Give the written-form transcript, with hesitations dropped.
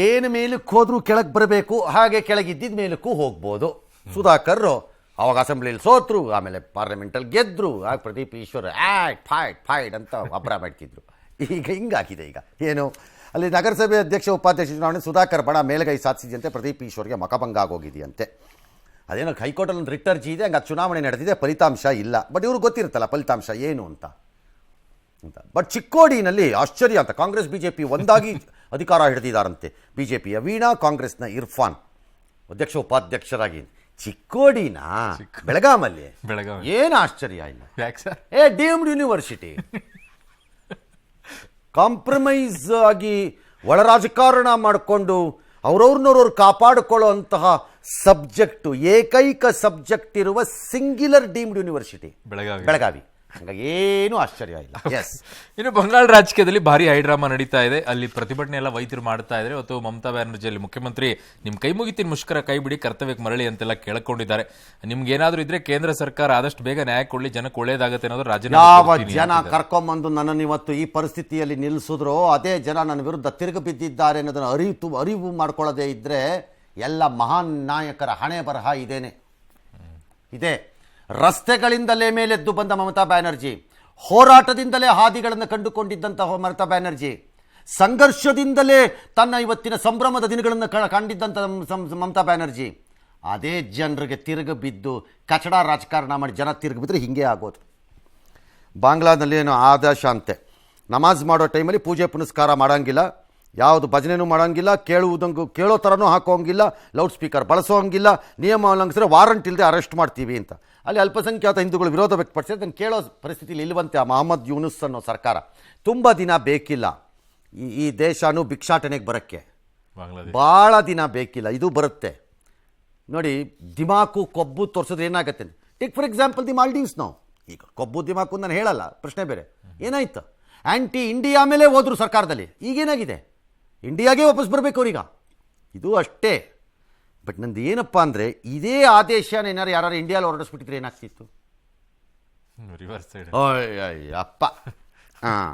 ಏನು ಮೇಲಕ್ಕೆ ಹೋದ್ರೂ ಕೆಳಗೆ ಬರಬೇಕು, ಹಾಗೆ ಕೆಳಗಿದ್ದಿದ್ದ ಮೇಲಕ್ಕೂ ಹೋಗ್ಬೋದು. ಸುಧಾಕರ್ ಅವಾಗ ಅಸೆಂಬ್ಲಿಯಲ್ಲಿ ಸೋತರು, ಆಮೇಲೆ ಪಾರ್ಲಿಮೆಂಟಲ್ಲಿ ಗೆದ್ದರು, ಆಗ ಪ್ರದೀಪ್ ಈಶ್ವರ್ ಫೈಡ್ ಅಂತ ಅಬ್ರ ಮಾಡ್ತಿದ್ರು. ಈಗ ಹಿಂಗಾಗಿದೆ. ಈಗ ಏನು ಅಲ್ಲಿ ನಗರಸಭೆ ಅಧ್ಯಕ್ಷ ಉಪಾಧ್ಯಕ್ಷ ಚುನಾವಣೆ ಸುಧಾಕರ್ ಬಣ ಮೇಲುಗೈ ಸಾಧಿಸಿದಂತೆ ಪ್ರದೀಪ್ ಈಶ್ವರ್ಗೆ ಮಕಭಂಗ ಆಗೋಗಿದೆಯಂತೆ. ಅದೇನೋ ಹೈಕೋರ್ಟಲ್ಲಿ ಒಂದು ರಿಟರ್ಜಿ ಇದೆ, ಹಂಗೆ ಚುನಾವಣೆ ನಡೆದಿದೆ, ಫಲಿತಾಂಶ ಇಲ್ಲ. ಬಟ್ ಇವ್ರಿಗೆ ಗೊತ್ತಿರುತ್ತಲ್ಲ ಫಲಿತಾಂಶ ಏನು ಅಂತ. ಬಟ್ ಚಿಕ್ಕೋಡಿನಲ್ಲಿ ಆಶ್ಚರ್ಯ ಅಂತ, ಕಾಂಗ್ರೆಸ್ ಬಿಜೆಪಿ ಒಂದಾಗಿ ಅಧಿಕಾರ ಹಿಡಿದಿದ್ದಾರಂತೆ. ಬಿಜೆಪಿಯ ವೀಣಾ, ಕಾಂಗ್ರೆಸ್ನ ಇರ್ಫಾನ್ ಅಧ್ಯಕ್ಷ ಉಪಾಧ್ಯಕ್ಷರಾಗಿ. ಚಿಕ್ಕೋಡಿನ ಬೆಳಗಾಮಲ್ಲಿ ಏನು ಆಶ್ಚರ್ಯ ಇಲ್ಲ. ಡೀಮ್ಡ್ ಯೂನಿವರ್ಸಿಟಿ ಕಾಂಪ್ರಮೈಸ್ ಆಗಿ ಒಳ ರಾಜಕಾರಣ ಮಾಡಿಕೊಂಡು ಅವ್ರವ್ರನ್ನವ್ರವ್ರು ಕಾಪಾಡಿಕೊಳ್ಳೋ ಅಂತಹ ಸಬ್ಜೆಕ್ಟು, ಏಕೈಕ ಸಬ್ಜೆಕ್ಟ್ ಇರುವ ಸಿಂಗ್ಯುಲರ್ ಡೀಮ್ಡ್ ಯೂನಿವರ್ಸಿಟಿ ಬೆಳಗಾವಿ. ಹಾಗಾಗಿ ಏನು ಆಶ್ಚರ್ಯ ಇಲ್ಲ. ಎಸ್, ಇನ್ನು ಬಂಗಾಳ ರಾಜಕೀಯದಲ್ಲಿ ಭಾರಿ ಹೈಡ್ರಾಮಾ ನಡೀತಾ ಇದೆ. ಅಲ್ಲಿ ಪ್ರತಿಭಟನೆ ಎಲ್ಲ ವೈದ್ಯರು ಮಾಡ್ತಾ ಇದ್ದಾರೆ. ಇವತ್ತು ಮಮತಾ ಬ್ಯಾನರ್ಜಿ ಅಲ್ಲಿ ಮುಖ್ಯಮಂತ್ರಿ ನಿಮ್ ಕೈ ಮುಗಿತೀನಿ, ಮುಷ್ಕರ ಕೈ ಬಿಡಿ, ಕರ್ತವ್ಯಕ್ಕೆ ಮರಳಿ ಅಂತೆಲ್ಲ ಕೇಳ್ಕೊಂಡಿದ್ದಾರೆ. ನಿಮ್ಗೆ ಏನಾದ್ರು ಇದ್ರೆ ಕೇಂದ್ರ ಸರ್ಕಾರ ಆದಷ್ಟು ಬೇಗ ನ್ಯಾಯ ಕೊಡ್ಲಿ, ಜನಕ್ಕೆ ಒಳ್ಳೇದಾಗತ್ತೆ ಅನ್ನೋದು ಯಾವ ಜನ ಕರ್ಕೊಂಬಂದು ನನ್ನನ್ನು ಇವತ್ತು ಈ ಪರಿಸ್ಥಿತಿಯಲ್ಲಿ ನಿಲ್ಲಿಸಿದ್ರು ಅದೇ ಜನ ನನ್ನ ವಿರುದ್ಧ ತಿರುಗಿ ಬಿದ್ದಿದ್ದಾರೆ ಅನ್ನೋದನ್ನು ಅರಿವು ಮಾಡ್ಕೊಳ್ಳೋದೇ ಇದ್ರೆ ಎಲ್ಲ ಮಹಾನ್ ನಾಯಕರ ಹಣೆ ಬರಹ ಇದೆ. ರಸ್ತೆಗಳಿಂದಲೇ ಮೇಲೆದ್ದು ಬಂದ ಮಮತಾ ಬ್ಯಾನರ್ಜಿ, ಹೋರಾಟದಿಂದಲೇ ಹಾದಿಗಳನ್ನು ಕಂಡುಕೊಂಡಿದ್ದಂತಹ ಮಮತಾ ಬ್ಯಾನರ್ಜಿ, ಸಂಘರ್ಷದಿಂದಲೇ ತನ್ನ ಇವತ್ತಿನ ಸಂಭ್ರಮದ ದಿನಗಳನ್ನು ಕಂಡಿದ್ದಂಥ ಮಮತಾ ಬ್ಯಾನರ್ಜಿ, ಅದೇ ಜನರಿಗೆ ತಿರುಗಿ ಬಿದ್ದು ಕಚಡ ರಾಜಕಾರಣ ಮಾಡಿ ಜನ ತಿರುಗಿ ಬಿದ್ದರೆ ಹಿಂಗೆ ಆಗೋದು. ಬಾಂಗ್ಲಾದಲ್ಲಿ ಏನು ಆದೇಶ ಅಂತೆ, ನಮಾಜ್ ಮಾಡೋ ಟೈಮಲ್ಲಿ ಪೂಜೆ ಪುನಸ್ಕಾರ ಮಾಡೋಂಗಿಲ್ಲ, ಯಾವುದು ಭಜನೆನೂ ಮಾಡೋಂಗಿಲ್ಲ, ಕೇಳೋ ಥರನೂ ಹಾಕೋಂಗಿಲ್ಲ, ಲೌಡ್ ಸ್ಪೀಕರ್ ಬಳಸೋಂಗಿಲ್ಲ, ನಿಯಮ ಉಲ್ಲಂಘಿಸಿದ್ರೆ ವಾರಂಟ್ ಇಲ್ಲದೆ ಅರೆಸ್ಟ್ ಮಾಡ್ತೀವಿ ಅಂತ. ಅಲ್ಲಿ ಅಲ್ಪಸಂಖ್ಯಾತ ಹಿಂದೂಗಳು ವಿರೋಧ ವ್ಯಕ್ತಪಡಿಸಿ ಅದನ್ನು ಕೇಳೋ ಪರಿಸ್ಥಿತಿಯಲ್ಲಿ ಇಲ್ಲವಂತೆ ಆ ಮೊಹಮ್ಮದ್ ಯೂನುಸ್ ಅನ್ನೋ ಸರ್ಕಾರ. ತುಂಬ ದಿನ ಬೇಕಿಲ್ಲ ಈ ದೇಶನೂ ಭಿಕ್ಷಾಟನೆಗೆ ಬರೋಕ್ಕೆ, ಭಾಳ ದಿನ ಬೇಕಿಲ್ಲ, ಇದು ಬರುತ್ತೆ ನೋಡಿ. ದಿಮಾಕು ಕೊಬ್ಬು ತೋರಿಸಿದ್ರೆ ಏನಾಗುತ್ತೆ? Take for example the Maldives. ನಾವು ಈಗ ಕೊಬ್ಬು ದಿಮಾಕು ನಾನು ಹೇಳಲ್ಲ, ಪ್ರಶ್ನೆ ಬೇರೆ. ಏನಾಯ್ತು? ಆ್ಯಂಟಿ ಇಂಡಿಯಾ ಮೇಲೆ ಹೋದ್ರು ಸರ್ಕಾರದಲ್ಲಿ, ಈಗೇನಾಗಿದೆ? ಇಂಡಿಯಾಗೆ ವಾಪಸ್ ಬರಬೇಕು ಅವ್ರೀಗ, ಇದು ಅಷ್ಟೇ. ಬಟ್ ನಂದು ಏನಪ್ಪ ಅಂದರೆ, ಇದೇ ಆದೇಶನ ಯಾರು ಇಂಡಿಯಾಲಿ ಹೊರಡಿಸ್ಬಿಟ್ಟಿದ್ರೆ ಏನಾಗ್ತಿತ್ತು? ರಿವರ್ಸ್ ಸೈಡ್ ಅಪ್ಪ. ಹಾಂ,